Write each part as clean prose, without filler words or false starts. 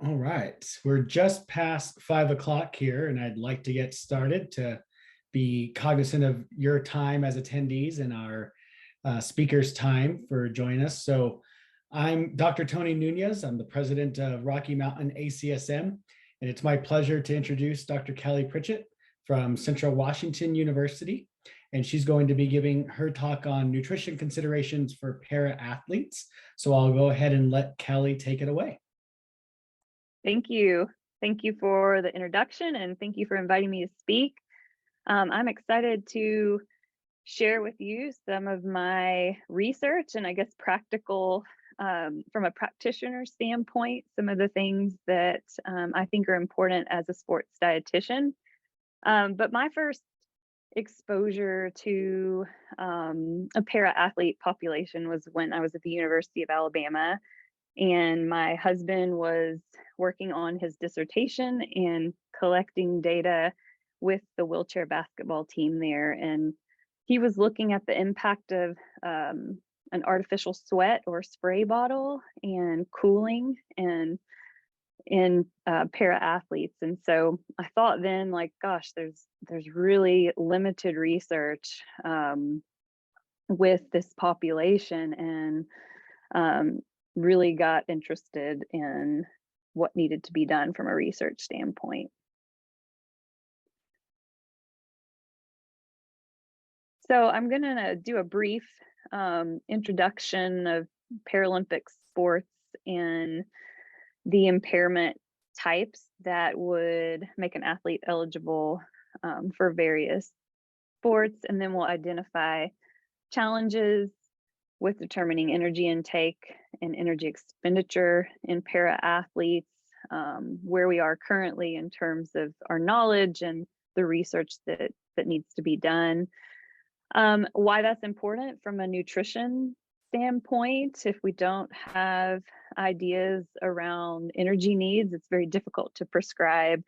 All right, we're just past 5 o'clock here, and I'd like to get started to be cognizant of your time as attendees and our speakers' time for joining us. So I'm Dr. Tony Nunez. I'm the president of Rocky Mountain ACSM, and it's my pleasure to introduce Dr. Kelly Pritchett from Central Washington University. And she's going to be giving her talk on nutrition considerations for para athletes. So I'll go ahead and let Kelly take it away. Thank you. Thank you for the introduction and thank you for inviting me to speak. I'm excited to share with you some of my research and I guess practical, from a practitioner standpoint, some of the things that I think are important as a sports dietitian. But my first exposure to a para athlete population was when I was at the University of Alabama. And my husband was working on his dissertation and collecting data with the wheelchair basketball team there. And he was looking at the impact of an artificial sweat or spray bottle and cooling and in para athletes. And so I thought then, like, gosh, there's really limited research with this population, and really got interested in what needed to be done from a research standpoint. So I'm going to do a brief introduction of Paralympic sports and the impairment types that would make an athlete eligible for various sports, and then we'll identify challenges with determining energy intake and energy expenditure in para athletes, where we are currently in terms of our knowledge and the research that needs to be done. Why that's important from a nutrition standpoint. If we don't have ideas around energy needs, it's very difficult to prescribe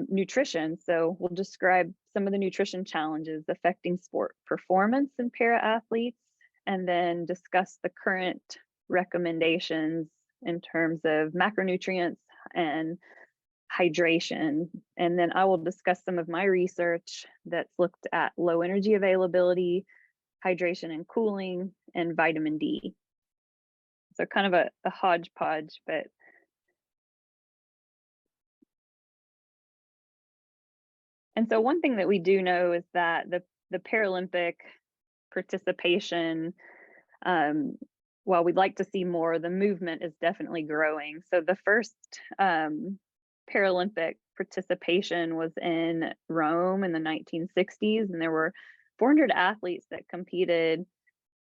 nutrition. So we'll describe some of the nutrition challenges affecting sport performance in para athletes, and then discuss the current recommendations in terms of macronutrients and hydration. And then I will discuss some of my research that's looked at low energy availability, hydration and cooling, and vitamin D. So kind of a hodgepodge, but and so one thing that we do know is that the Paralympic participation, while we'd like to see more, the movement is definitely growing. So the first Paralympic participation was in Rome in the 1960s, and there were 400 athletes that competed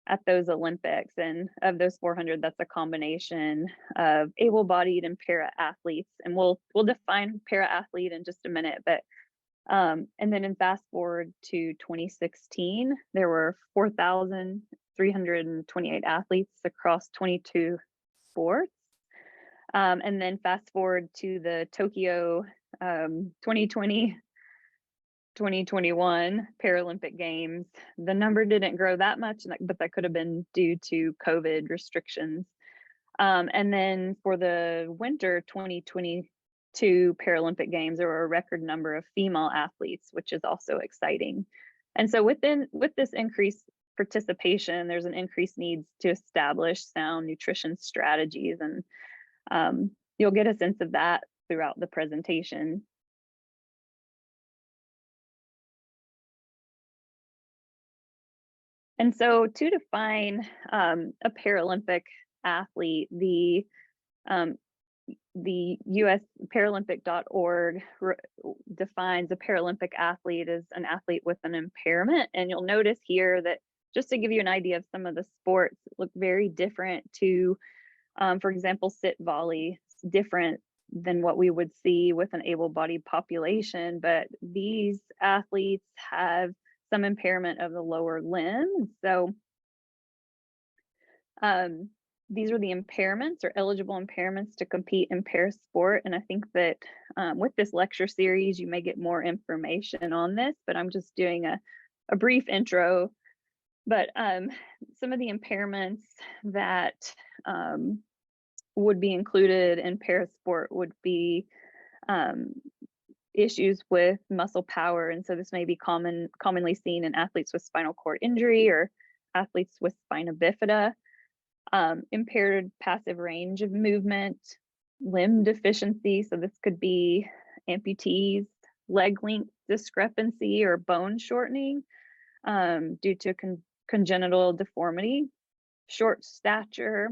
at those Olympics. And of those 400, that's a combination of able-bodied and para athletes. And we'll define para athlete in just a minute, but and then in fast forward to 2016, there were 4,328 athletes across 22 sports. And then fast forward to the Tokyo 2020, 2021 Paralympic Games. The number didn't grow that much, but that could have been due to COVID restrictions. And then for the winter 2022 Paralympic Games, there were a record number of female athletes, which is also exciting. And so with this increased participation, there's an increased need to establish sound nutrition strategies, and you'll get a sense of that throughout the presentation. And so to define a Paralympic athlete, the US Paralympic.org defines a Paralympic athlete as an athlete with an impairment. And you'll notice here that, just to give you an idea of some of the sports, look very different to, for example, sit volley, different than what we would see with an able-bodied population. But these athletes have some impairment of the lower limb. So these are the impairments or eligible impairments to compete in para sport. And I think that with this lecture series, you may get more information on this, but I'm just doing a brief intro. But some of the impairments that would be included in parasport would be um, issues with muscle power. And so this may be commonly seen in athletes with spinal cord injury or athletes with spina bifida, impaired passive range of movement, limb deficiency. So this could be amputees, leg length discrepancy, or bone shortening due to congenital deformity, short stature,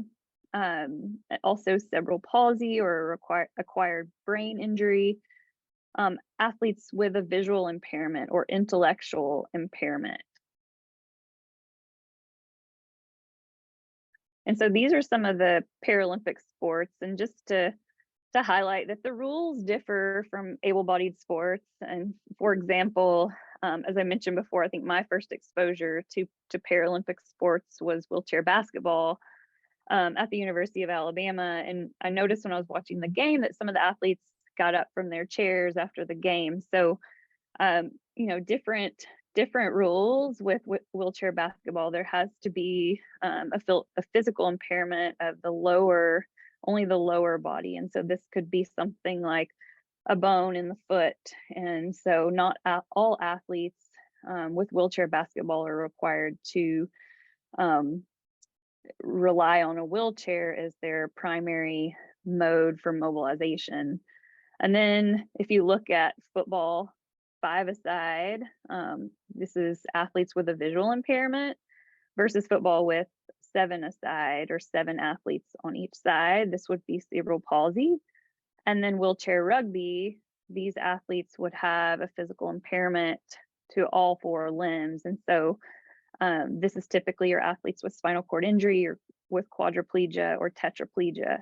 also cerebral palsy or acquired brain injury, athletes with a visual impairment or intellectual impairment. And so these are some of the Paralympic sports, and just to highlight that the rules differ from able-bodied sports. And for example, as I mentioned before, I think my first exposure to Paralympic sports was wheelchair basketball at the University of Alabama. And I noticed when I was watching the game that some of the athletes got up from their chairs after the game. So, different rules with wheelchair basketball. There has to be a physical impairment of only the lower body. And so this could be something like a bone in the foot. And so not all athletes with wheelchair basketball are required to rely on a wheelchair as their primary mode for mobilization. And then if you look at football 5-a-side, this is athletes with a visual impairment versus football with 7-a-side or 7 athletes on each side. This would be cerebral palsy. And then wheelchair rugby, these athletes would have a physical impairment to all 4 limbs. And so this is typically your athletes with spinal cord injury or with quadriplegia or tetraplegia.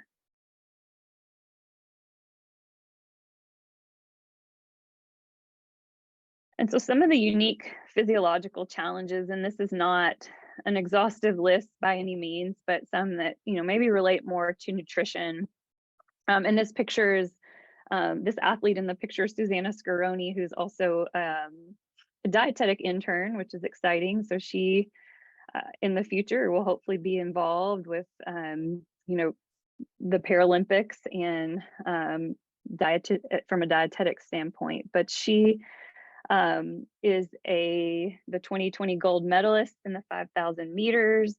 And so some of the unique physiological challenges, and this is not an exhaustive list by any means, but some that maybe relate more to nutrition. And this picture is this athlete in the picture, Susanna Scaroni, who's also a dietetic intern, which is exciting. So she, in the future, will hopefully be involved with, the Paralympics and from a dietetic standpoint. But she is the 2020 gold medalist in the 5,000 meters.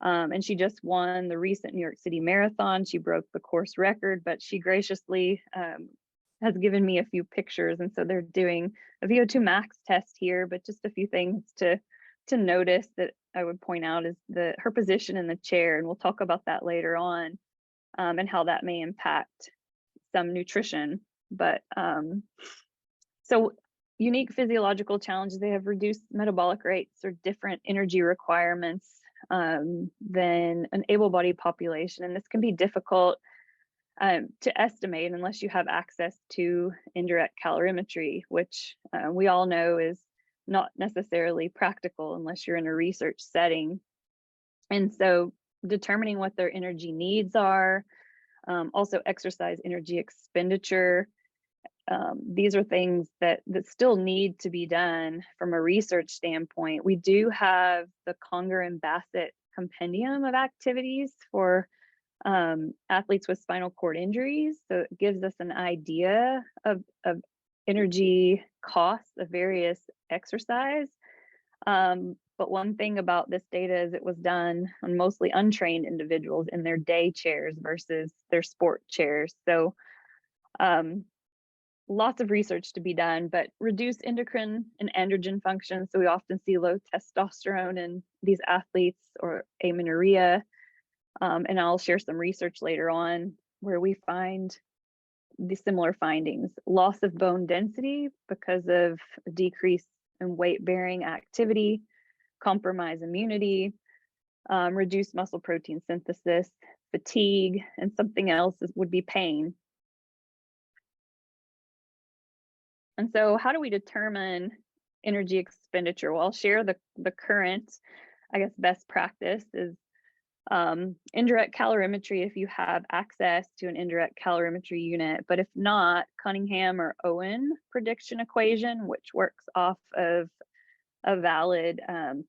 And she just won the recent New York City Marathon. She broke the course record, but she graciously has given me a few pictures. And so they're doing a VO2 max test here, but just a few things to notice that I would point out is her position in the chair. And we'll talk about that later on and how that may impact some nutrition. But so unique physiological challenges, they have reduced metabolic rates or different energy requirements than an able-bodied population. And this can be difficult to estimate unless you have access to indirect calorimetry, which we all know is not necessarily practical unless you're in a research setting. And so determining what their energy needs are, also exercise energy expenditure, these are things that still need to be done from a research standpoint. We do have the Conger and Bassett compendium of activities for athletes with spinal cord injuries. So it gives us an idea of energy costs of various exercise. But one thing about this data is it was done on mostly untrained individuals in their day chairs versus their sport chairs. So lots of research to be done, but reduced endocrine and androgen function. So we often see low testosterone in these athletes or amenorrhea. And I'll share some research later on where we find the similar findings. Loss of bone density because of a decrease in weight-bearing activity, compromised immunity, reduced muscle protein synthesis, fatigue, and something else would be pain. And so how do we determine energy expenditure? Well, I'll share the current, best practice is indirect calorimetry if you have access to an indirect calorimetry unit. But if not, Cunningham or Owen prediction equation, which works off of a valid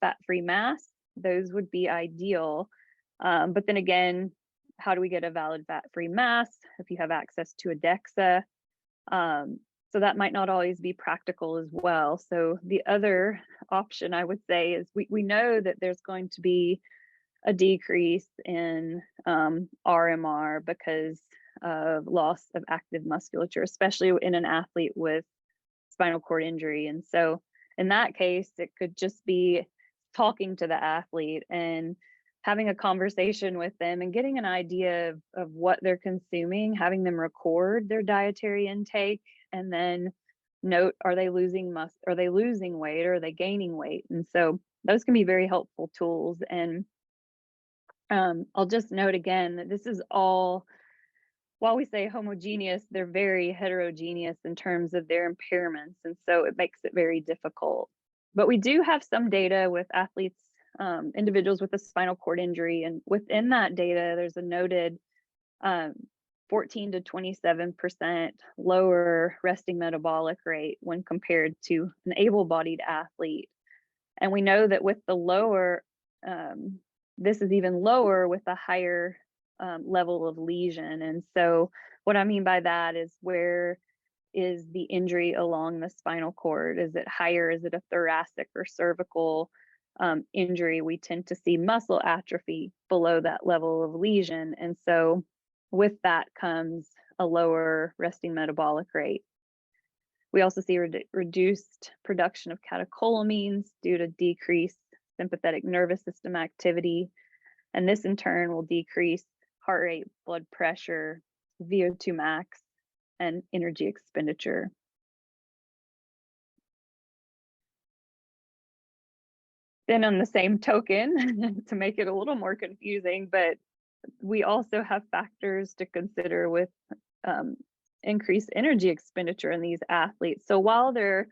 fat-free mass, those would be ideal. But then again, how do we get a valid fat-free mass if you have access to a DEXA? So that might not always be practical as well. So the other option I would say is we know that there's going to be a decrease in RMR because of loss of active musculature, especially in an athlete with spinal cord injury. And so in that case, it could just be talking to the athlete and having a conversation with them and getting an idea of what they're consuming, having them record their dietary intake, and then note, are they losing are they losing weight, or are they gaining weight? And so those can be very helpful tools. And I'll just note again that this is all, while we say homogeneous, they're very heterogeneous in terms of their impairments. And so it makes it very difficult. But we do have some data with athletes, individuals with a spinal cord injury. And within that data, there's a noted 14 to 27% lower resting metabolic rate when compared to an able-bodied athlete. And we know that with the lower, this is even lower with a higher level of lesion. And so what I mean by that is, where is the injury along the spinal cord? Is it higher? Is it a thoracic or cervical injury? We tend to see muscle atrophy below that level of lesion. And so with that comes a lower resting metabolic rate. We also see reduced production of catecholamines due to decreased sympathetic nervous system activity. And this in turn will decrease heart rate, blood pressure, VO2 max, and energy expenditure. Then on the same token, to make it a little more confusing, but we also have factors to consider with increased energy expenditure in these athletes. So while their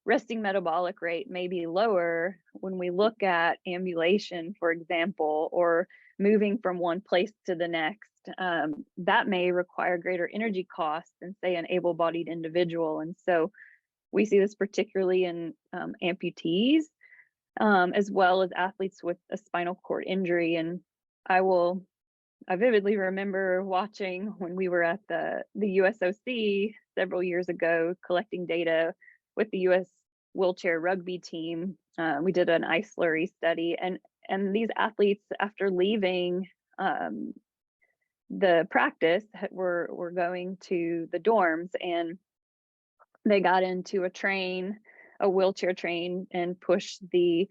resting metabolic rate may be lower, when we look at ambulation, for example, or moving from one place to the next, that may require greater energy costs than, say, an able-bodied individual. And so we see this particularly in amputees, as well as athletes with a spinal cord injury. And I vividly remember watching when we were at the USOC several years ago, collecting data with the US wheelchair rugby team. We did an ice slurry study, and these athletes, after leaving the practice, were going to the dorms, and they got into a wheelchair train, and pushed the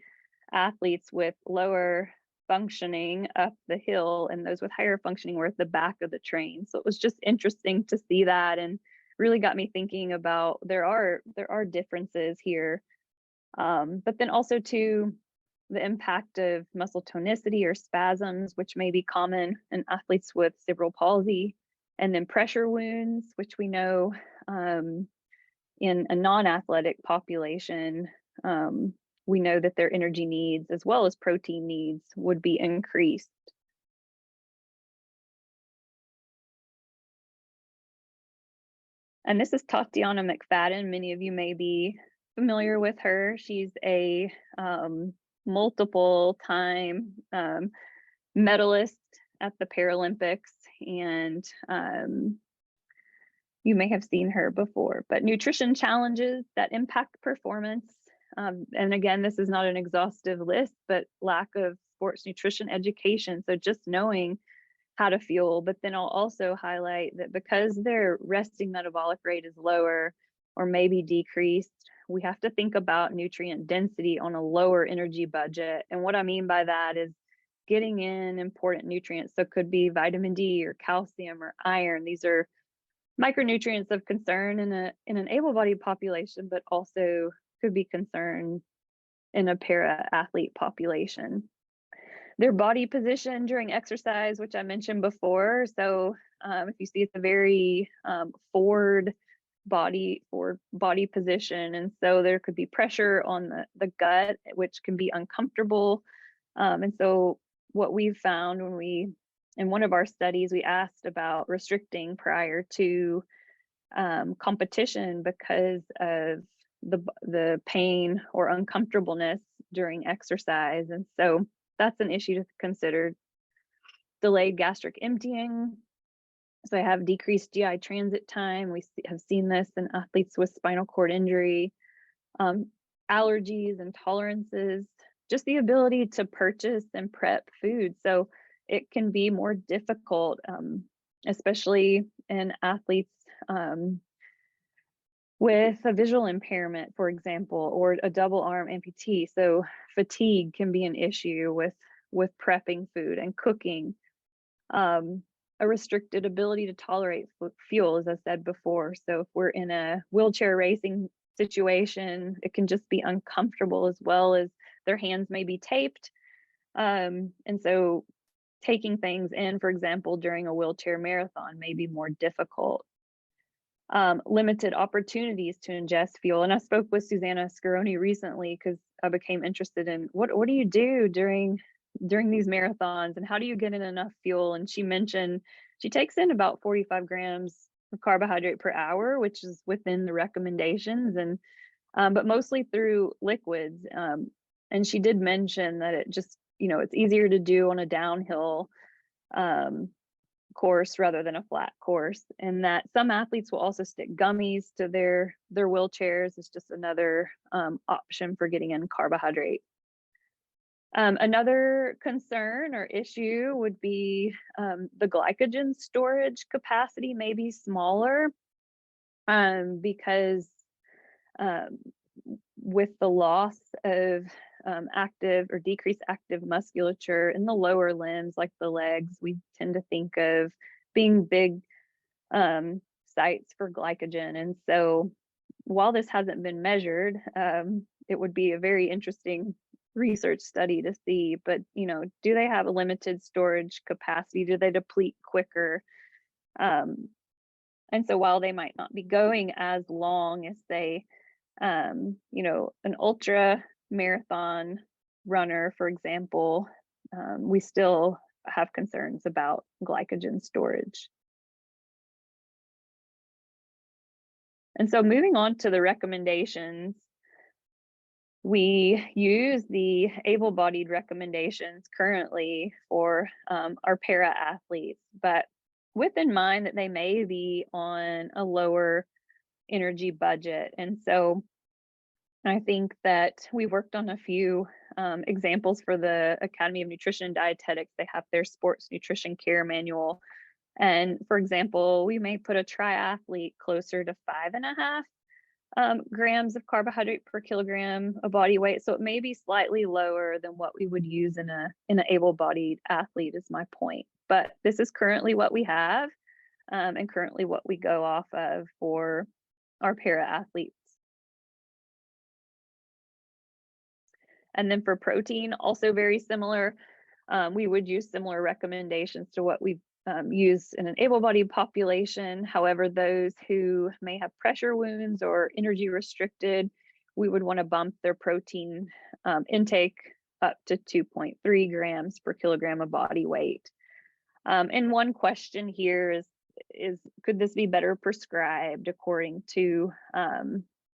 athletes with lower functioning up the hill, and those with higher functioning were at the back of the train. So it was just interesting to see that, and really got me thinking about there are differences here, but then also to the impact of muscle tonicity or spasms, which may be common in athletes with cerebral palsy, and then pressure wounds, which we know in a non-athletic population, we know that their energy needs as well as protein needs would be increased. And this is Tatiana McFadden. Many of you may be familiar with her. She's a multiple time medalist at the Paralympics, and you may have seen her before. But nutrition challenges that impact performance. And again, this is not an exhaustive list, but lack of sports nutrition education. So just knowing how to fuel, but then I'll also highlight that because their resting metabolic rate is lower or maybe decreased, we have to think about nutrient density on a lower energy budget. And what I mean by that is getting in important nutrients. So it could be vitamin D or calcium or iron. These are micronutrients of concern in an able-bodied population, but also could be concern in a para-athlete population. Their body position during exercise, which I mentioned before. So if you see, it's a very forward body position, and so there could be pressure on the gut, which can be uncomfortable. And so what we've found in one of our studies, we asked about restricting prior to competition because of the pain or uncomfortableness during exercise. And so that's an issue to consider. delayed gastric emptying. So I have decreased GI transit time. We have seen this in athletes with spinal cord injury, um, allergies, intolerances, just the ability to purchase and prep food. So it can be more difficult, especially in athletes with a visual impairment, for example, or a double arm amputee. So fatigue can be an issue with prepping food and cooking. A restricted ability to tolerate fuel, as I said before. So if we're in a wheelchair racing situation, it can just be uncomfortable, as well as their hands may be taped. And so taking things in, for example, during a wheelchair marathon may be more difficult. Limited opportunities to ingest fuel. And I spoke with Susanna Scaroni recently because I became interested in what do you do during these marathons, and how do you get in enough fuel? And she mentioned she takes in about 45 grams of carbohydrate per hour, which is within the recommendations, and but mostly through liquids. And she did mention that it just, it's easier to do on a downhill course rather than a flat course, and that some athletes will also stick gummies to their wheelchairs. It's just another option for getting in carbohydrate. Another concern or issue would be the glycogen storage capacity may be smaller, because with the loss of active or decreased active musculature in the lower limbs, like the legs, we tend to think of being big sites for glycogen. And so while this hasn't been measured, it would be a very interesting research study to see, but do they have a limited storage capacity? Do they deplete quicker? And so while they might not be going as long as, say, an ultra marathon runner, for example, we still have concerns about glycogen storage. And so moving on to the recommendations, we use the able-bodied recommendations currently for our para athletes, but with in mind that they may be on a lower energy budget. And so I think that we worked on a few examples for the Academy of Nutrition and Dietetics. They have their sports nutrition care manual. And for example, we may put a triathlete closer to 5.5 grams of carbohydrate per kilogram of body weight. So it may be slightly lower than what we would use in an able-bodied athlete, is my point. But this is currently what we have, and currently what we go off of for our para athletes. And then for protein, also very similar. We would use similar recommendations to what we've used in an able-bodied population. However, those who may have pressure wounds or energy restricted, we would want to bump their protein intake up to 2.3 grams per kilogram of body weight. And one question here is could this be better prescribed according to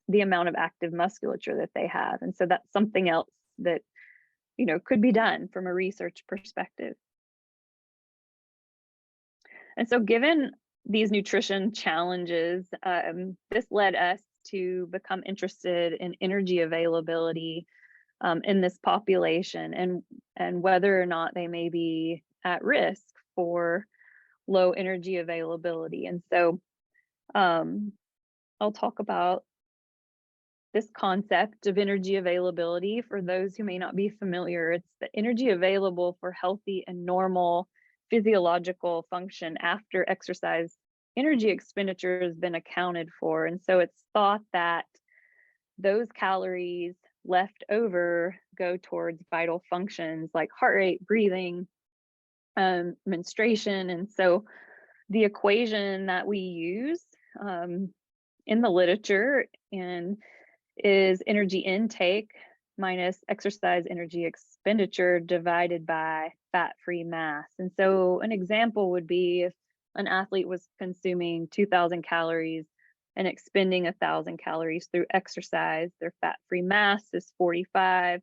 the amount of active musculature that they have? And so that's something else that could be done from a research perspective. And so given these nutrition challenges, this led us to become interested in energy availability in this population, and whether or not they may be at risk for low energy availability. And so I'll talk about this concept of energy availability for those who may not be familiar. It's the energy available for healthy and normal physiological function after exercise energy expenditure has been accounted for. And so it's thought that those calories left over go towards vital functions like heart rate, breathing, menstruation. And so the equation that we use in the literature is energy intake minus exercise energy expenditure divided by fat-free mass. And so an example would be if an athlete was consuming 2,000 calories and expending 1,000 calories through exercise, their fat-free mass is 45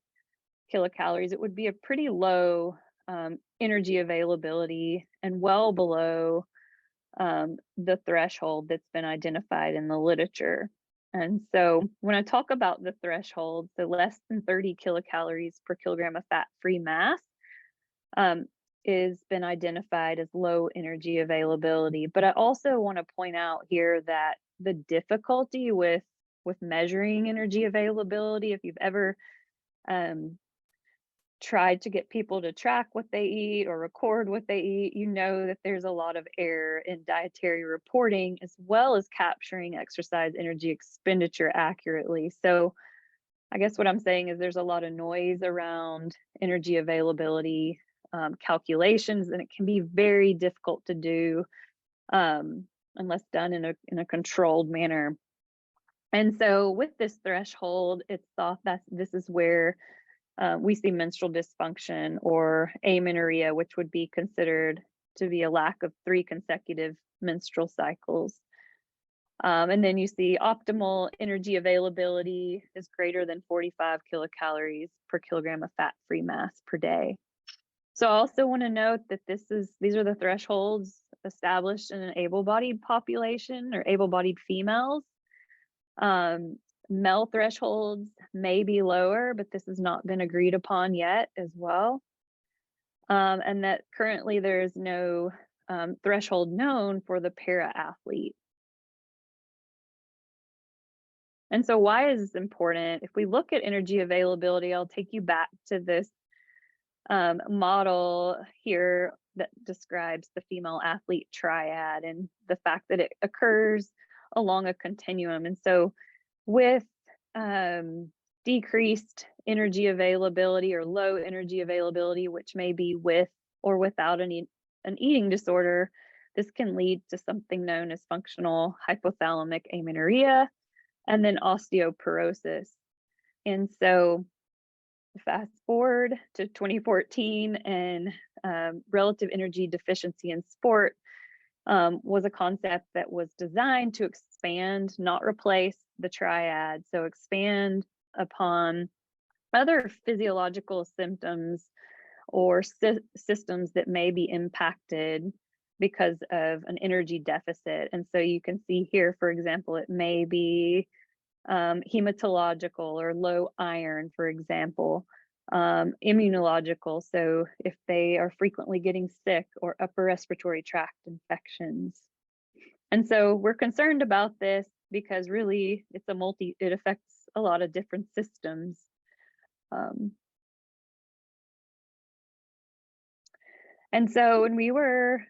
kilocalories. It would be a pretty low energy availability and well below the threshold that's been identified in the literature. And so when I talk about the threshold, so less than 30 kilocalories per kilogram of fat-free mass um, is been identified as low energy availability. But I also want to point out here that the difficulty with measuring energy availability, if you've ever um, tried to get people to track what they eat or record what they eat, you know that there's a lot of error in dietary reporting as well as capturing exercise energy expenditure accurately. So I guess what I'm saying is there's a lot of noise around energy availability calculations, and it can be very difficult to do unless done in a controlled manner. And so with this threshold, it's thought that this is where we see menstrual dysfunction or amenorrhea, which would be considered to be a lack of 3 consecutive menstrual cycles. And then you see optimal energy availability is greater than 45 kilocalories per kilogram of fat-free mass per day. So I also want to note that these are the thresholds established in an able-bodied population or able-bodied females. Um, Male thresholds may be lower, but this has not been agreed upon yet as well. And that currently there's no threshold known for the para athlete. And so why is this important? If we look at energy availability, I'll take you back to this model here that describes the female athlete triad and the fact that it occurs along a continuum. And so with decreased energy availability or low energy availability, which may be with or without an eating disorder, this can lead to something known as functional hypothalamic amenorrhea and then osteoporosis. And so fast forward to 2014, and relative energy deficiency in sport was a concept that was designed to expand, not replace the triad. So expand upon other physiological symptoms or systems that may be impacted because of an energy deficit. And so you can see here, for example, it may be hematological or low iron, for example, immunological. So if they are frequently getting sick, or upper respiratory tract infections. And so we're concerned about this because really it affects a lot of different systems. And so when we were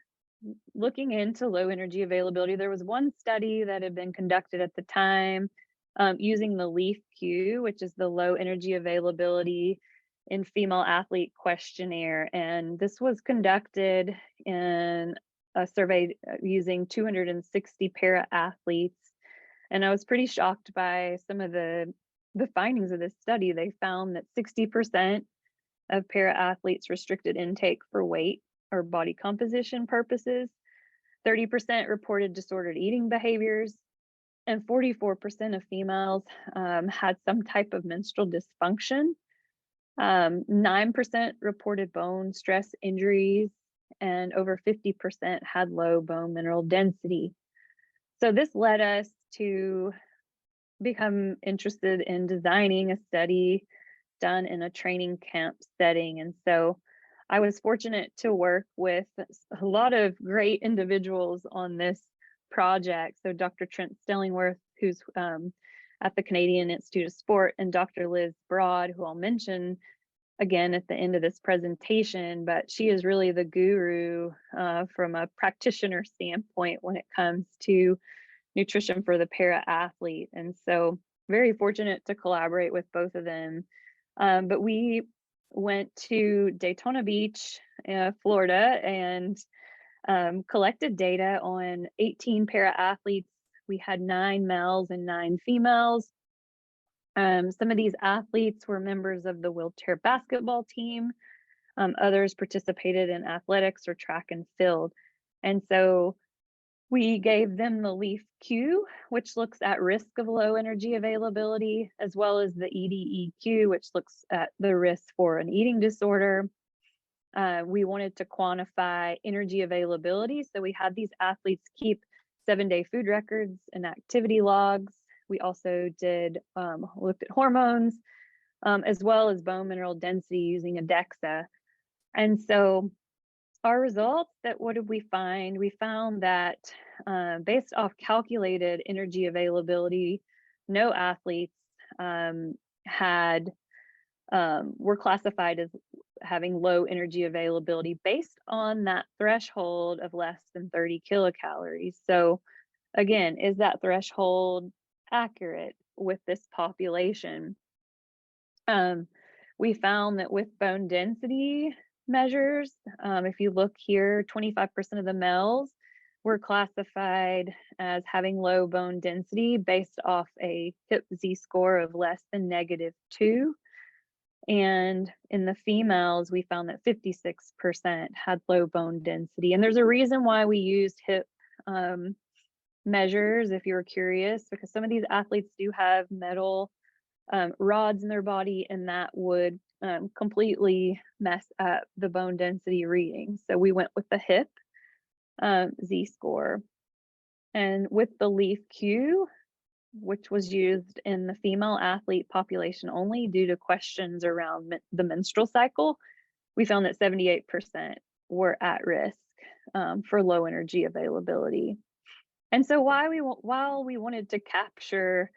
looking into low energy availability, there was one study that had been conducted at the time using the LEAF-Q, which is the low energy availability in female athlete questionnaire. And this was conducted in a survey using 260 para athletes. And I was pretty shocked by some of the findings of this study. They found that 60% of para athletes restricted intake for weight or body composition purposes. 30% reported disordered eating behaviors, and 44% of females had some type of menstrual dysfunction. 9% reported bone stress injuries, and over 50% had low bone mineral density. So this led us to become interested in designing a study done in a training camp setting. And so I was fortunate to work with a lot of great individuals on this project. So Dr. Trent Stellingworth, who's at the Canadian Institute of Sport, and Dr. Liz Broad, who I'll mention again at the end of this presentation, but she is really the guru from a practitioner standpoint when it comes to nutrition for the para athlete. And so very fortunate to collaborate with both of them. But we went to Daytona Beach, Florida, and collected data on 18 para athletes. We had 9 males and 9 females. Some of these athletes were members of the wheelchair basketball team. Others participated in athletics or track and field. And so we gave them the LEAF-Q, which looks at risk of low energy availability, as well as the EDEQ, which looks at the risk for an eating disorder. We wanted to quantify energy availability. So we had these athletes keep 7-day food records and activity logs. We also did looked at hormones, as well as bone mineral density using a DEXA. And so our results, that what did we find? We found that based off calculated energy availability, no athletes had were classified as having low energy availability based on that threshold of less than 30 kilocalories. So again, is that threshold accurate with this population? Um, we found that with bone density measures, if you look here, 25% of the males were classified as having low bone density based off a HIP Z score of less than -2. And in the females, we found that 56% had low bone density. And there's a reason why we used HIP measures, if you're curious, because some of these athletes do have metal rods in their body, and that would completely mess up the bone density reading. So we went with the HIP Z score. And with the LEAF Q, which was used in the female athlete population only due to questions around the menstrual cycle, we found that 78% were at risk for low energy availability. And so while we wanted to capture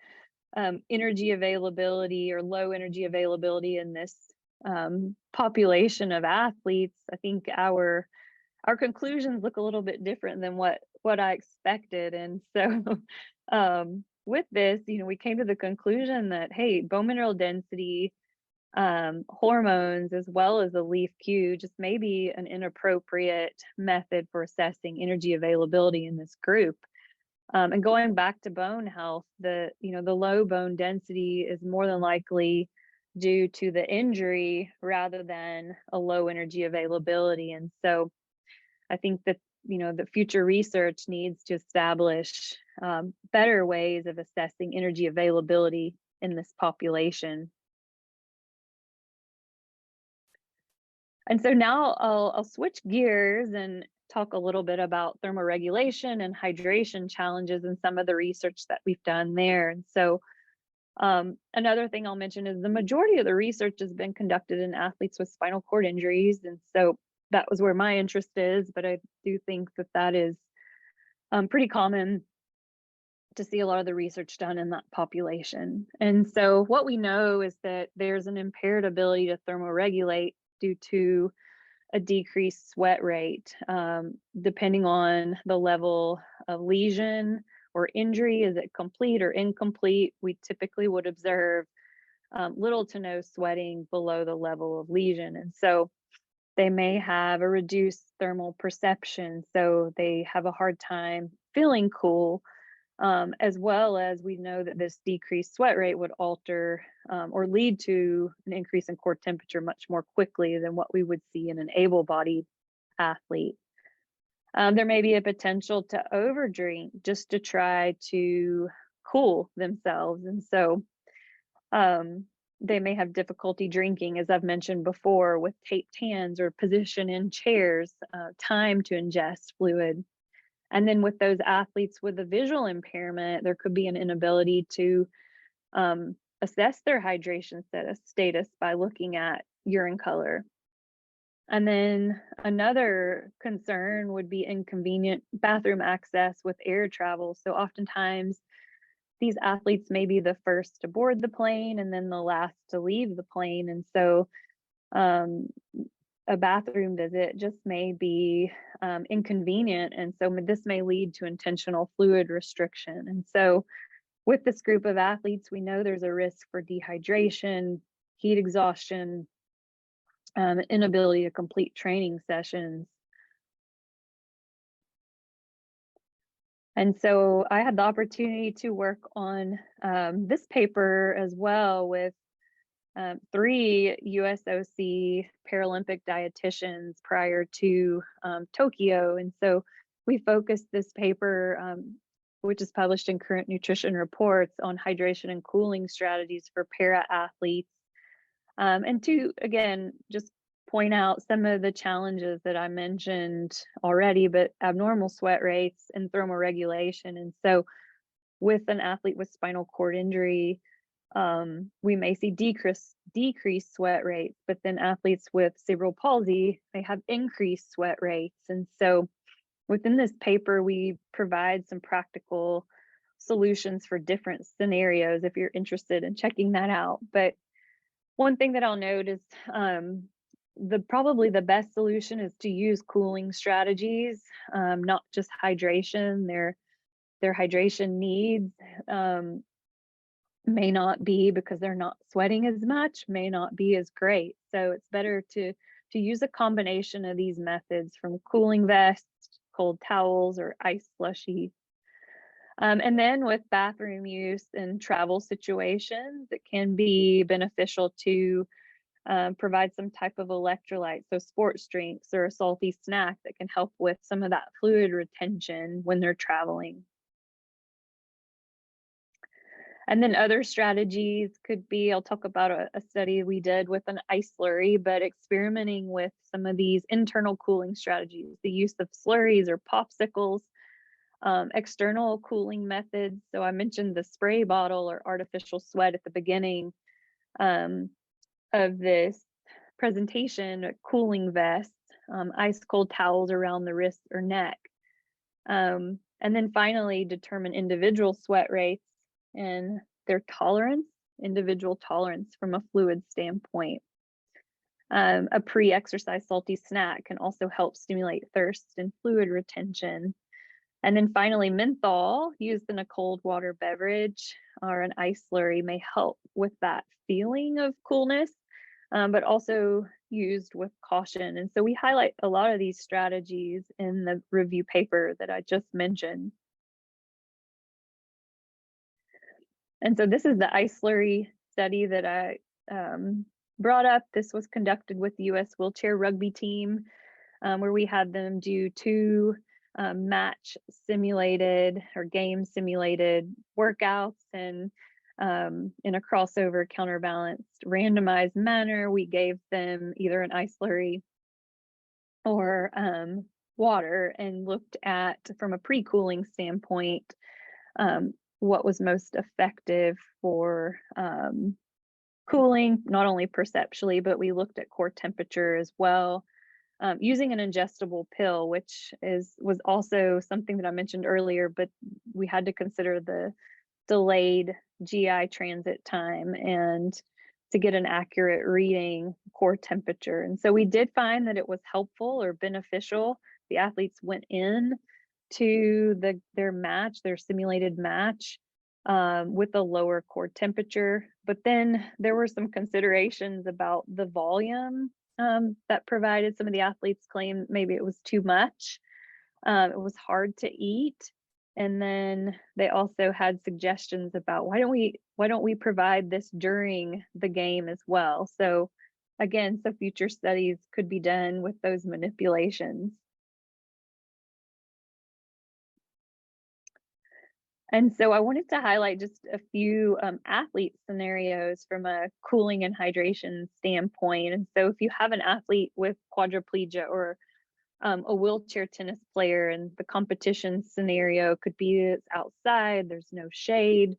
energy availability or low energy availability in this population of athletes, I think our conclusions look a little bit different than what I expected. And so with this, we came to the conclusion that, hey, bone mineral density, hormones, as well as the LEAF Q just may be an inappropriate method for assessing energy availability in this group. And going back to bone health, the low bone density is more than likely due to the injury rather than a low energy availability. And so I think that the future research needs to establish better ways of assessing energy availability in this population. And so now I'll switch gears and talk a little bit about thermoregulation and hydration challenges and some of the research that we've done there. And so another thing I'll mention is the majority of the research has been conducted in athletes with spinal cord injuries. And so that was where my interest is, but I do think that is pretty common to see a lot of the research done in that population. And so what we know is that there's an impaired ability to thermoregulate due to a decreased sweat rate, depending on the level of lesion or injury. Is it complete or incomplete? We typically would observe little to no sweating below the level of lesion. And so they may have a reduced thermal perception, so they have a hard time feeling cool, as well as we know that this decreased sweat rate would alter or lead to an increase in core temperature much more quickly than what we would see in an able-bodied athlete. There may be a potential to overdrink just to try to cool themselves. And so they may have difficulty drinking, as I've mentioned before, with taped hands or position in chairs, time to ingest fluid. And then with those athletes with a visual impairment, there could be an inability to assess their hydration status by looking at urine color. And then another concern would be inconvenient bathroom access with air travel. So oftentimes these athletes may be the first to board the plane and then the last to leave the plane. And so a bathroom visit just may be inconvenient. And so this may lead to intentional fluid restriction. And so with this group of athletes, we know there's a risk for dehydration, heat exhaustion, inability to complete training sessions. And so I had the opportunity to work on this paper as well with 3 USOC Paralympic dietitians prior to Tokyo. And so we focused this paper, which is published in Current Nutrition Reports, on hydration and cooling strategies for para athletes. And to, again, just point out some of the challenges that I mentioned already, but abnormal sweat rates and thermoregulation. And so with an athlete with spinal cord injury, we may see decreased sweat rates, but then athletes with cerebral palsy may have increased sweat rates. And so within this paper, we provide some practical solutions for different scenarios if you're interested in checking that out. But one thing that I'll note is probably the best solution is to use cooling strategies, not just hydration. Their hydration needs may not be, because they're not sweating as much, may not be as great. So it's better to use a combination of these methods, from cooling vests, cold towels, or ice slushy. And then with bathroom use and travel situations, it can be beneficial to provide some type of electrolyte, so sports drinks or a salty snack that can help with some of that fluid retention when they're traveling. And then other strategies could be, I'll talk about a study we did with an ice slurry, but experimenting with some of these internal cooling strategies, the use of slurries or popsicles, external cooling methods. So I mentioned the spray bottle or artificial sweat at the beginning of this presentation, cooling vests, ice cold towels around the wrist or neck. And then finally, determine individual sweat rates and their individual tolerance from a fluid standpoint. A pre-exercise salty snack can also help stimulate thirst and fluid retention. And then finally, menthol used in a cold water beverage or an ice slurry may help with that feeling of coolness, but also used with caution. And so we highlight a lot of these strategies in the review paper that I just mentioned. And so this is the ice slurry study that I brought up. This was conducted with the U.S. wheelchair rugby team, where we had them do 2 match simulated or game simulated workouts, and in a crossover counterbalanced randomized manner, we gave them either an ice slurry or water, and looked at, from a pre-cooling standpoint, what was most effective for cooling, not only perceptually, but we looked at core temperature as well, using an ingestible pill, which was also something that I mentioned earlier, but we had to consider the delayed GI transit time and to get an accurate reading core temperature. And so we did find that it was helpful or beneficial. The athletes went in to their simulated match, with a lower core temperature. But then there were some considerations about the volume that provided. Some of the athletes claimed maybe it was too much. It was hard to eat. And then they also had suggestions about, why don't we provide this during the game as well? So again, future studies could be done with those manipulations. And so I wanted to highlight just a few athlete scenarios from a cooling and hydration standpoint. And so if you have an athlete with quadriplegia, or a wheelchair tennis player, and the competition scenario could be it's outside, there's no shade,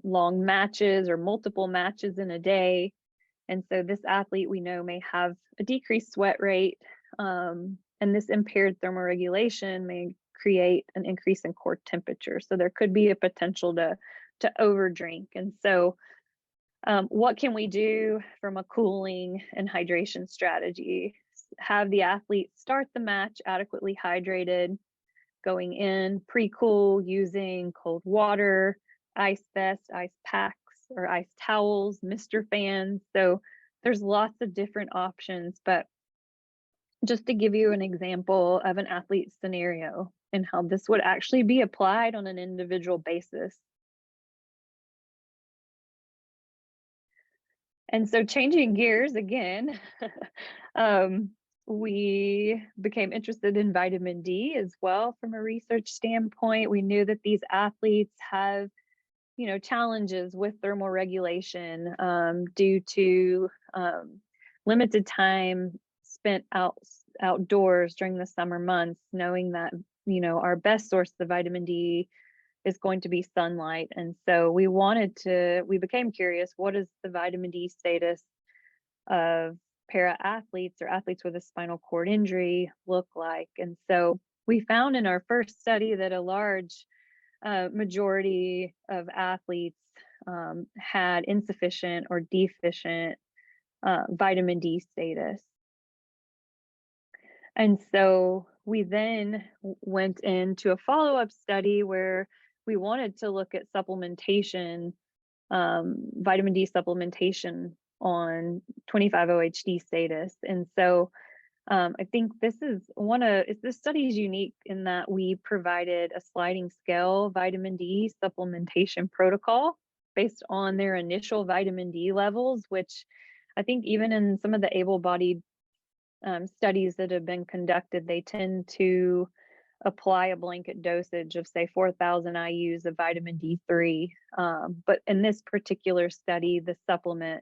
long matches or multiple matches in a day. And so this athlete, we know, may have a decreased sweat rate, and this impaired thermoregulation may create an increase in core temperature. So there could be a potential to overdrink. And so what can we do from a cooling and hydration strategy? Have the athlete start the match adequately hydrated, going in pre-cool using cold water, ice vest, ice packs, or ice towels, mister fans. So there's lots of different options, but just to give you an example of an athlete scenario and how this would actually be applied on an individual basis. And so changing gears again, we became interested in vitamin D as well from a research standpoint. We knew that these athletes have, challenges with thermal regulation due to limited time spent outdoors during the summer months, knowing that, our best source of vitamin D is going to be sunlight. And so we became curious, what is the vitamin D status of para athletes or athletes with a spinal cord injury look like? And so we found in our first study that a large majority of athletes had insufficient or deficient vitamin D status. And so we then went into a follow-up study where we wanted to look at supplementation, vitamin D supplementation on 25-OHD status. And so I think this study is unique in that we provided a sliding scale vitamin D supplementation protocol based on their initial vitamin D levels, which I think even in some of the able-bodied studies that have been conducted, they tend to apply a blanket dosage of, say, 4,000 IUs of vitamin D3. But in this particular study, the supplement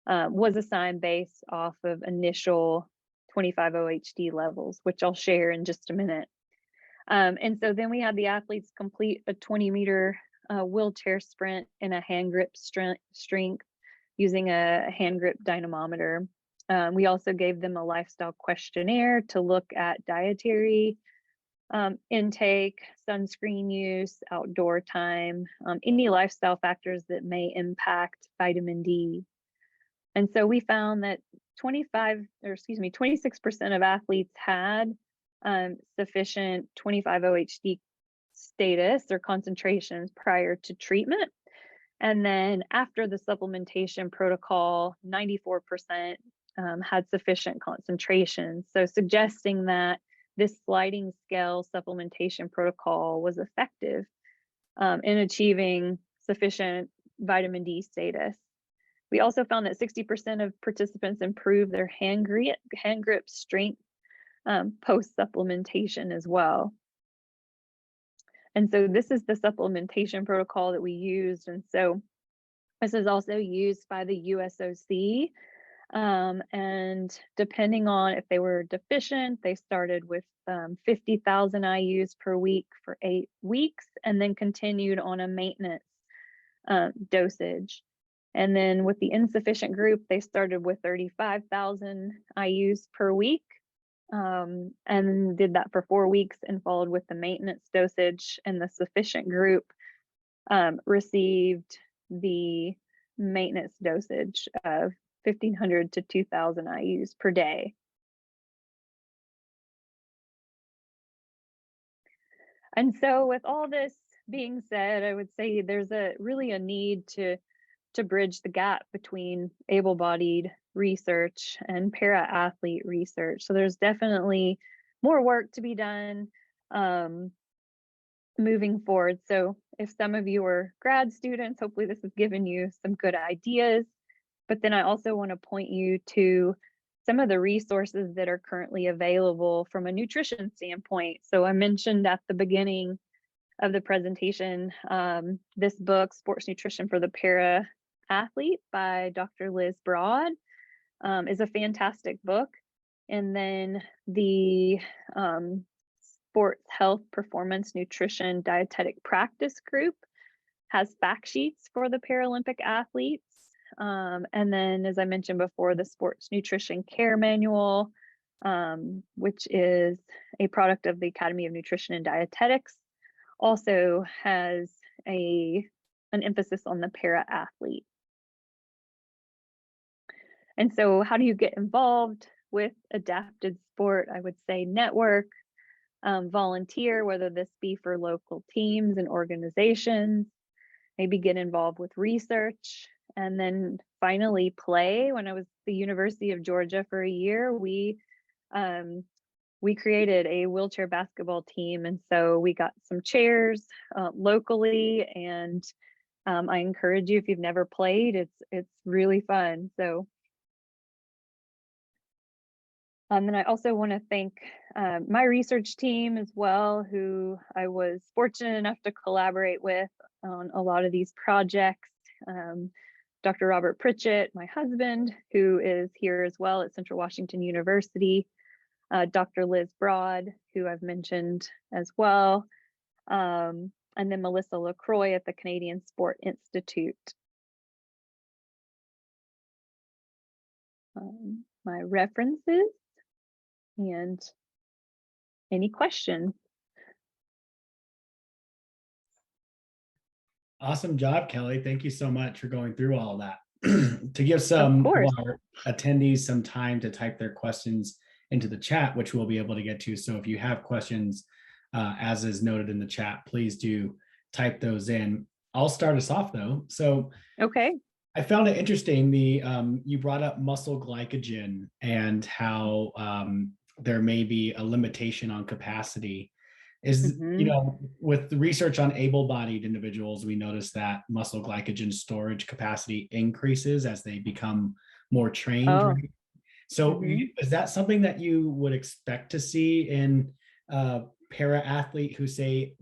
was assigned based off of initial 25-OHD levels, which I'll share in just a minute. And so then we had the athletes complete a 20-meter wheelchair sprint in a hand grip strength using a hand grip dynamometer. We also gave them a lifestyle questionnaire to look at dietary intake, sunscreen use, outdoor time, any lifestyle factors that may impact vitamin D. And so we found that 26% of athletes had sufficient 25-OHD status or concentrations prior to treatment. And then after the supplementation protocol, 94% had sufficient concentration. So suggesting that this sliding scale supplementation protocol was effective in achieving sufficient vitamin D status. We also found that 60% of participants improved their hand grip strength post supplementation as well. And so this is the supplementation protocol that we used. And so this is also used by the USOC. And depending on if they were deficient, they started with 50,000 IUs per week for 8 weeks and then continued on a maintenance dosage. And then with the insufficient group, they started with 35,000 IUs per week and did that for 4 weeks and followed with the maintenance dosage. And the sufficient group received the maintenance dosage of 1,500 to 2,000 IUs per day. And so with all this being said, I would say there's really a need to bridge the gap between able-bodied research and para-athlete research. So there's definitely more work to be done moving forward. So if some of you are grad students, hopefully this has given you some good ideas. But then I also want to point you to some of the resources that are currently available from a nutrition standpoint. So I mentioned at the beginning of the presentation, this book, Sports Nutrition for the Para Athlete by Dr. Liz Broad, is a fantastic book. And then the Sports Health Performance Nutrition Dietetic Practice Group has fact sheets for the Paralympic athletes. And then, as I mentioned before, the Sports Nutrition Care Manual, which is a product of the Academy of Nutrition and Dietetics, also has an emphasis on the para-athlete. And so how do you get involved with adapted sport? I would say network, volunteer, whether this be for local teams and organizations, maybe get involved with research, and then finally play. When I was at the University of Georgia for a year, we created a wheelchair basketball team. And so we got some chairs locally, and I encourage you, if you've never played, it's really fun. So then I also want to thank my research team as well, who I was fortunate enough to collaborate with on a lot of these projects. Dr. Robert Pritchett, my husband, who is here as well at Central Washington University, Dr. Liz Broad, who I've mentioned as well, and then Melissa LaCroix at the Canadian Sport Institute. My references and any questions. Awesome job, Kelly. Thank you so much for going through all of that. To give Of some of course. our attendees some time to type their questions into the chat, which we'll be able to get to. So if you have questions, as is noted in the chat, please do type those in. I'll start us off though. So Okay. I found it interesting. You brought up muscle glycogen and how there may be a limitation on capacity. Mhm. With the research on able-bodied individuals, we notice that muscle glycogen storage capacity increases as they become more trained, Oh. right? So Mhm. is that something that you would expect to see in a para athlete who say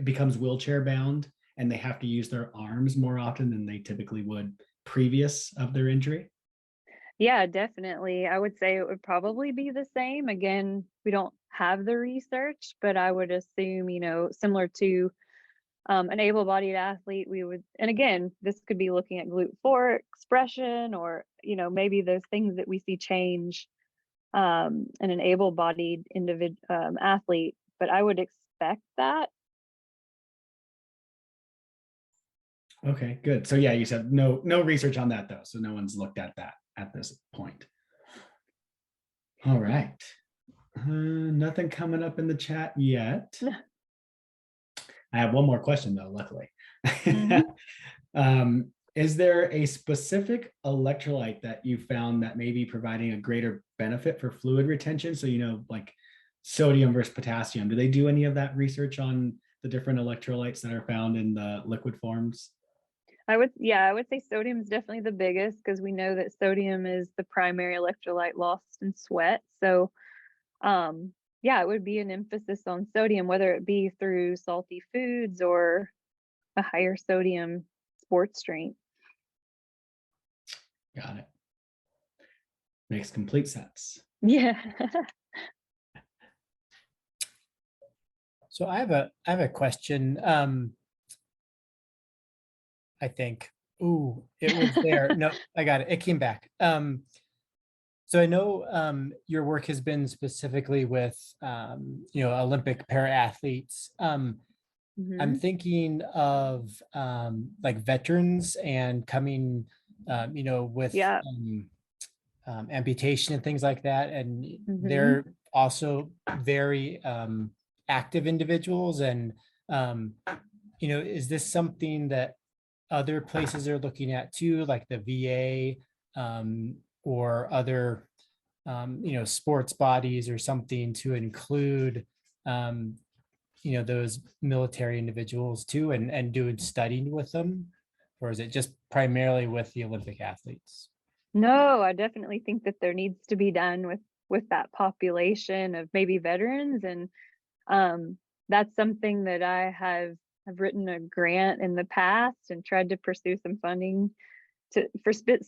becomes wheelchair bound and they have to use their arms more often than they typically would previous of their injury? Yeah, definitely. I would say it would probably be the same. Again, we don't have the research, but I would assume, similar to an able-bodied athlete, we would, and again, this could be looking at glute four expression or, maybe those things that we see change in an able-bodied individual athlete, but I would expect that. Okay, good. So yeah, you said no research on that though. So no one's looked at that at this point. All right. Nothing coming up in the chat yet. I have one more question though, luckily. Mhm. Is there a specific electrolyte that you found that may be providing a greater benefit for fluid retention? So, like sodium versus potassium. Do they do any of that research on the different electrolytes that are found in the liquid forms? I would say sodium is definitely the biggest because we know that sodium is the primary electrolyte lost in sweat. So, yeah, it would be an emphasis on sodium, whether it be through salty foods or a higher sodium sports drink. Got it. Makes complete sense. Yeah. So I have a question. I think. Ooh, it was there. No, I got it. It came back. So I know your work has been specifically with Olympic para athletes. I'm Mhm. thinking of like veterans and coming, with Yeah. amputation and things like that, and Mhm. they're also very active individuals. And is this something that other places are looking at too, like the VA or other sports bodies or something to include those military individuals too, and doing studying with them? Or is it just primarily with the Olympic athletes? No, I definitely think that there needs to be done with that population of maybe veterans, and um that's something that have written a grant in the past and tried to pursue some funding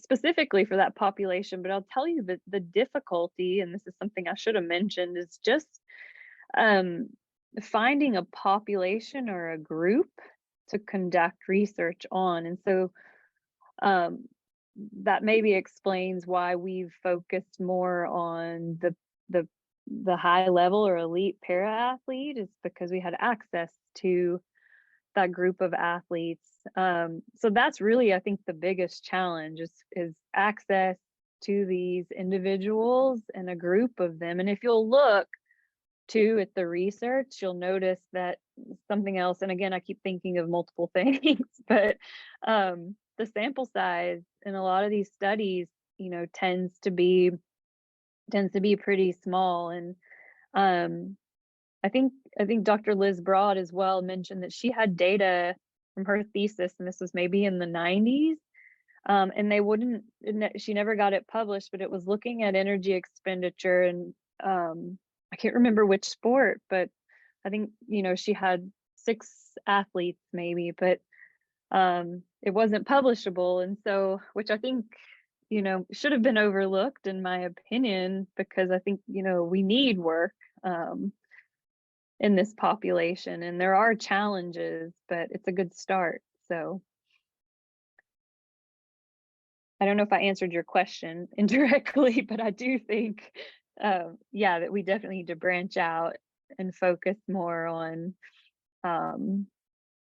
specifically for that population. But I'll tell you that the difficulty, and this is something I should have mentioned, is just um, finding a population or a group to conduct research on. And so um, that maybe explains why we've focused more on the the high level or elite para athlete, is because we had access to that group of athletes. So that's really, I think, the biggest challenge is access to these individuals and a group of them. And if you'll look too at the research, you'll notice that something else, and again, I keep thinking of multiple things, but the sample size in a lot of these studies, tends to be pretty small. And um, I think Dr. Liz Broad as well mentioned that she had data from her thesis, and this was maybe in the 90s. And she never got it published, but it was looking at energy expenditure, and I can't remember which sport, but I think, she had 6 athletes maybe, but it wasn't publishable. And so, which I think, should have been overlooked in my opinion, because I think, we need work in this population, and there are challenges, but it's a good start. So I don't know if I answered your question indirectly, but I do think, yeah, that we definitely need to branch out and focus more on,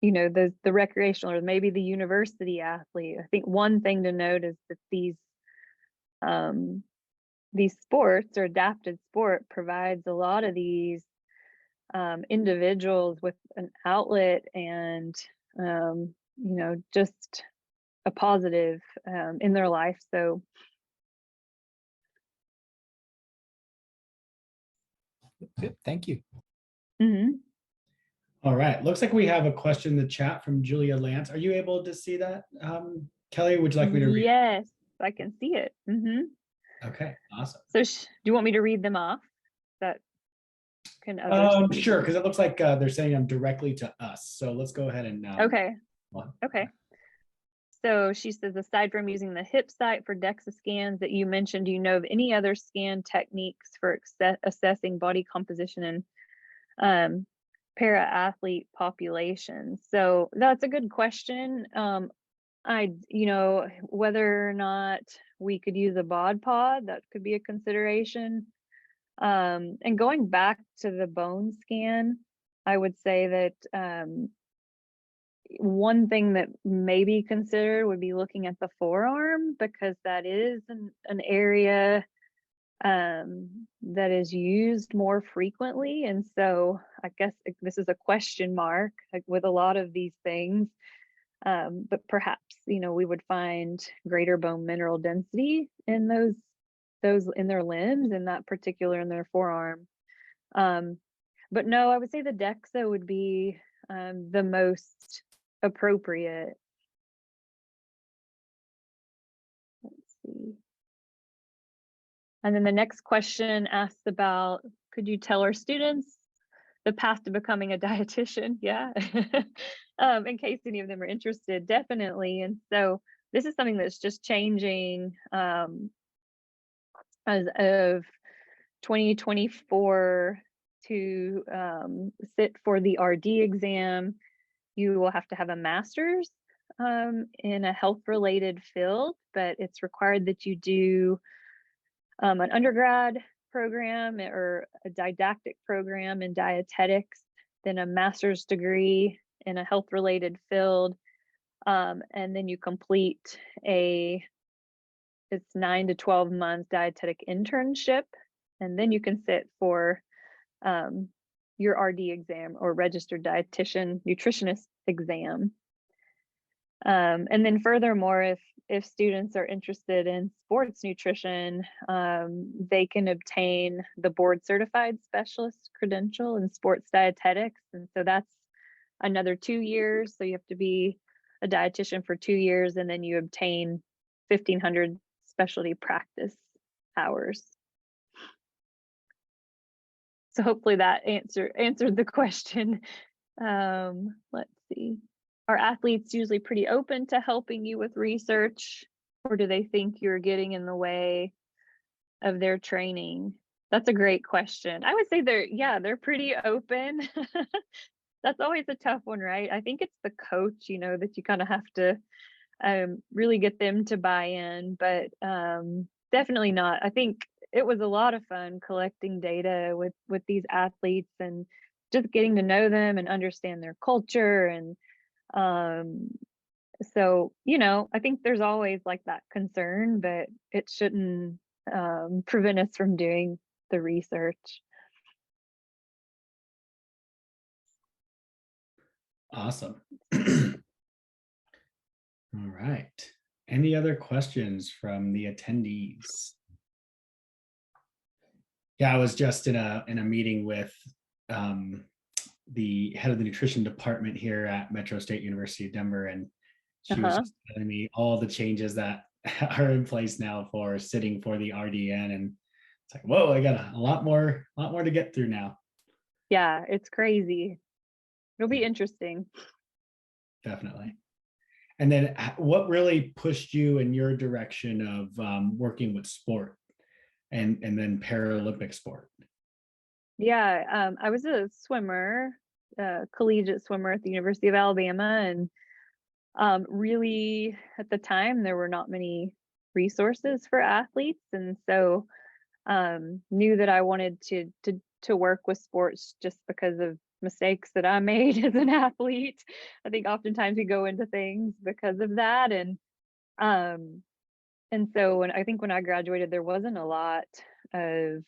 the recreational or maybe the university athlete. I think one thing to note is that these sports or adapted sport provides a lot of these individuals with an outlet and, just a positive in their life. So Good, thank you. mhm. All right, looks like we have a question in the chat from Julia Lance. Are you able to see that? Kelly, would you like me to read? Yes, I can see it. Okay, awesome. So do you want me to read them off? That can others? Sure, because it looks like they're saying them directly to us. So let's go ahead and Okay. one. Okay. So she says, aside from using the hip site for DEXA scans that you mentioned, do you know of any other scan techniques for assessing body composition in para-athlete populations? So that's a good question. Whether or not we could use a bod pod, that could be a consideration. And going back to the bone scan, I would say that one thing that may be considered would be looking at the forearm, because that is an area that is used more frequently. And so I guess this is a question mark, like with a lot of these things. But perhaps, we would find greater bone mineral density in those in their limbs, in that particular in their forearm. But no, I would say the DEXA would be the most appropriate. Let's see. And then the next question asks about, could you tell our students the path to becoming a dietitian? Yeah. In case any of them are interested, definitely. And so this is something that's just changing as of 2024. To sit for the RD exam, you will have to have a master's in a health related field, but it's required that you do an undergrad program or a didactic program in dietetics, then a master's degree in a health related field, and then you complete it's 9 to 12 month dietetic internship, and then you can sit for your RD exam or registered dietitian nutritionist exam. And then furthermore, if students are interested in sports nutrition, they can obtain the board certified specialist credential in sports dietetics. And so that's another 2 years. So you have to be a dietitian for 2 years, and then you obtain 1,500 specialty practice hours. So hopefully that answered the question. Let's see. Are athletes usually pretty open to helping you with research, or do they think you're getting in the way of their training? That's a great question. I would say they're pretty open. That's always a tough one, right? I think it's the coach, that you kind of have to really get them to buy in, but definitely not. I think it was a lot of fun collecting data with these athletes and just getting to know them and understand their culture. And so, I think there's always like that concern, but it shouldn't prevent us from doing the research. Awesome. All right. Any other questions from the attendees? Yeah, I was just in a meeting with the head of the nutrition department here at Metro State University of Denver, and she was just telling me all the changes that are in place now for sitting for the RDN, and it's like, whoa, I got a lot more to get through now. Yeah, it's crazy. It'll be interesting. Definitely. And then what really pushed you in your direction of working with sport and then Paralympic sport? Yeah, I was a swimmer, collegiate swimmer at the University of Alabama, and really at the time there were not many resources for athletes, and so knew that I wanted to work with sports just because of mistakes that I made as an athlete. I think oftentimes we go into things because of that, um, and so when I think when I graduated, there wasn't a lot of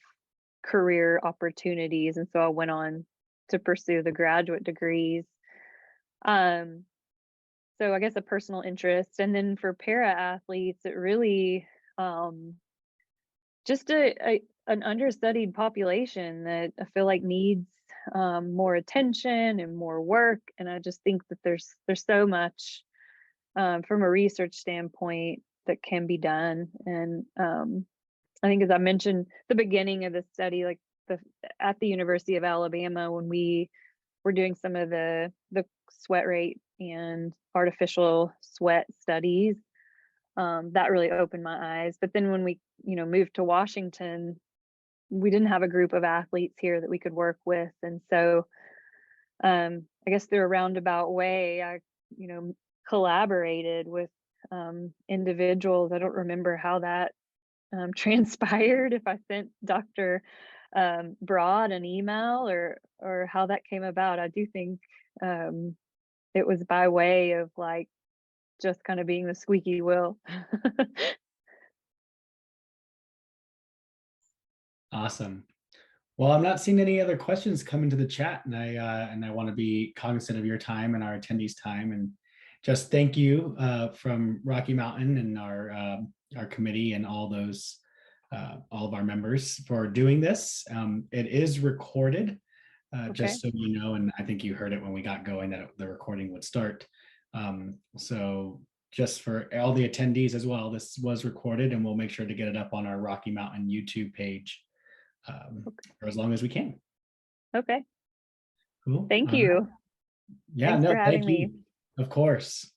career opportunities, and so I went on to pursue the graduate degrees. Um, so I guess a personal interest, and then for para athletes, it really just an understudied population that I feel like needs more attention and more work. And I just think that there's so much from a research standpoint that can be done. And I think, as I mentioned at the beginning of the study, like at the University of Alabama, when we were doing some of the sweat rate and artificial sweat studies, that really opened my eyes. But then when we, moved to Washington, we didn't have a group of athletes here that we could work with. And so I guess through a roundabout way, I, collaborated with individuals. I don't remember how that transpired, if I sent Dr. Broad an email or how that came about. I do think it was by way of like just kind of being the squeaky wheel. Awesome. Well, I'm not seeing any other questions come into the chat, and I want to be cognizant of your time and our attendees' time, and just thank you from Rocky Mountain and our committee and all of our members for doing this. It is recorded, Okay. just so you know, and I think you heard it when we got going that the recording would start. So just for all the attendees as well, this was recorded, and we'll make sure to get it up on our Rocky Mountain YouTube page for as long as we can. Okay. Cool. Thank you. Yeah, Thanks no, for having thank me. you. Of course.